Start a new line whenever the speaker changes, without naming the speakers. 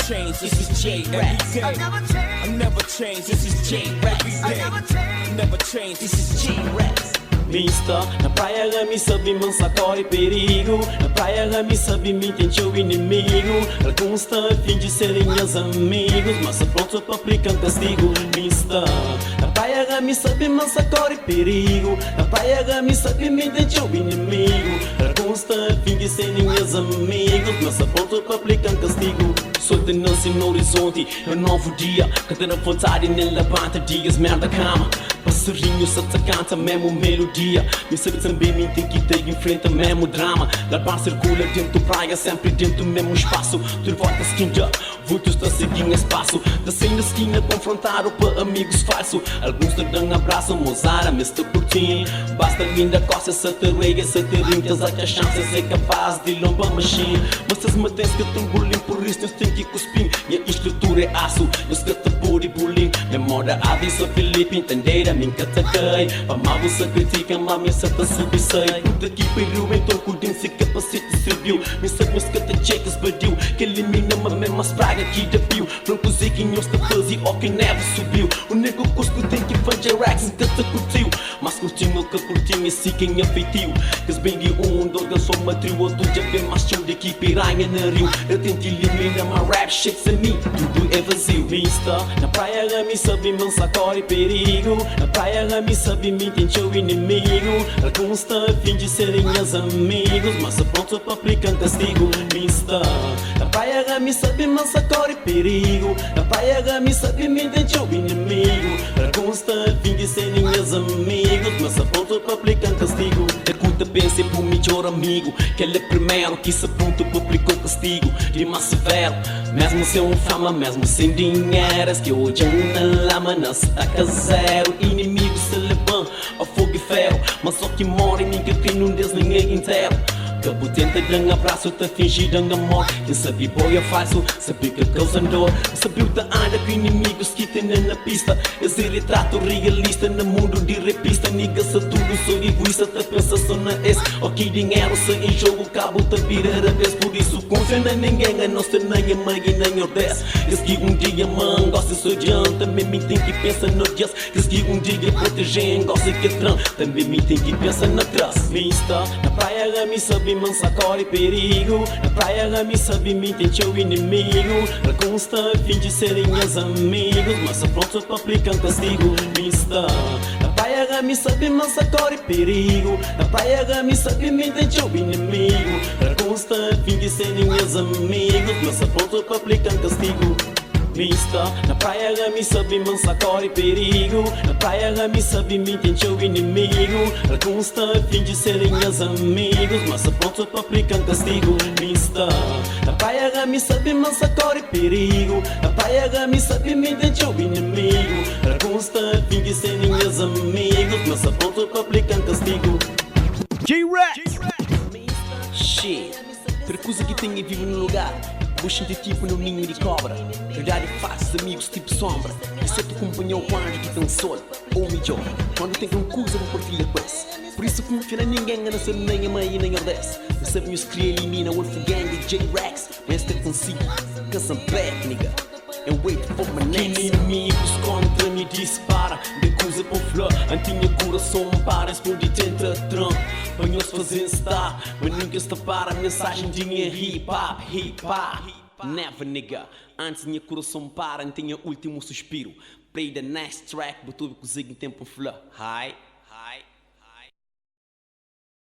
change, this is J-Rex. I never change, this is J-Rex. I never change, this is J-Rex.
Vista, na praia me sabe mansa corre perigo. Na praia me sabe me tem o inimigo. Alguns estão a fim de serem meus amigos, mas são prontos para aplicar castigo. Vista, na praia me sabe mansa corre perigo. Na praia me sabe me tem o inimigo. Alguns estão a fim de serem meus amigos, mas são prontos para aplicar castigo. Sol de nasce no horizonte, é um novo dia. Cantando a vontade nem levanta dias, merda cama. Passarinho se canta mesmo melodia. Me sabe também me tem que ter em frente ao mesmo drama. Larvar circula dentro da praia, sempre dentro do mesmo espaço. Tu volta esquina, vultos da seguindo espaço. Descem na esquina, confrontaram para amigos falsos. Alguns te dão abraço, Mozart, Mr. Putin. Basta linda costa, se te rega, se te rintas. Há que a chance é capaz de lombar machine. Mas as matens que tem bullying, por isso nós tem que cuspir. Minha estrutura é aço, eu sei que te bullying. Memória avisa Felipe, entender. Minha cataquei, a mal você critica, mas minha seta subissei. Puta que pariu, então cuidem se capacete serviu. Minha seta mas que te checas badiu, que elimina-me mesmo as pragas que depiu. Francos e quinhos te fazem, ó que neve subiu. O nego cusco tem que fazer racks, que te curtiu. Mas curtinho que curtinho, esse quem é feitio. Que se bem de dois, só matriu. Outro já vem mais show de que piranha na rio. Eu tento eliminar my rap shakes a mim, tudo é vazio. Vista, na praia me sabe mansa corre perigo. Na praia me sabe me tem o inimigo. Alguns estão a fim de serem meus amigos, mas são prontos para aplicar castigo. Vista, na praia me sabe mansa corre perigo. Na praia me sabe me tem o inimigo. Alguns estão a fim de serem meus amigos, mas são prontos para aplicar castigo. Escuta, pense pro melhor amigo, que ele é primeiro que se pronto para aplicar castigo. De mais severo, mesmo sem fama, mesmo sem dinheiro. Que hoje na lama não se taca zero. Inimigo se levam a fogo e ferro, mas só que morre ninguém tem num Deus ninguém inteiro. Cabo tenta dar abraço, te fingir dando amor. Quem sabe boy é falso, sabe que causa dor. Sabe o da anda que inimigos que tem na pista. Esse retrato realista no mundo de repista. Niga se tudo sou egoísta, te pensa só na S. Ok, dinheiro se em jogo, cabo te virar a vez. Por isso confia em ninguém, a não ser nem a mãe e nem o 10. Esse que um dia man, gosta sou diante. Também me tem que pensar no dias. Esse que um dia proteger, gosta que tram. Também me tem que pensar na trás. Vista, na praia me sabe mansa corre perigo. Na praia me sabe me tem o inimigo. Alguns estão a fim de serem meus amigos, mas são prontos para aplicar castigo. Vista, na praia me sabe mansa corre perigo. Na praia me sabe me tem o inimigo. Alguns estão a fim de serem meus amigos, mas são prontos para aplicar castigo. Vista, na praia me sabe mansa corre perigo. Na praia me sabe me tem o inimigo. Alguns estão a fim de serem meus amigos, mas são prontos para aplicar castigo. Vista, na praia me sabe mansa corre perigo. Na praia me sabe me tem o inimigo. Alguns estão a fim de serem meus amigos, mas são prontos para aplicar castigo.
J-Rex.
Shit, percusa que tem vivo no lugar. Buscam de tipo no ninho de cobra. Verdade faz amigos tipo sombra. E se tu acompanhou o anjo que tem sol, ou melhor, quando tem alguma coisa não partilha com esse. Por isso confia em ninguém, a não ser nem a mãe e nem a 10. Eu sei meus cria elimina Wolf Gang e J-Rex. Mas te consigo, cause I'm back, nigga. And wait for my next. Inimigos contra mim dispara. De coisa por flor, antinha coração para. Esconde tenta trump. Banhos fazem star, mas nunca está para. Mensagem de hip hop, hip hop. Never, nigga. Antes minha coração para, antinha último suspiro. Play the next track, botou cozigo em tempo flor. Hi, hi.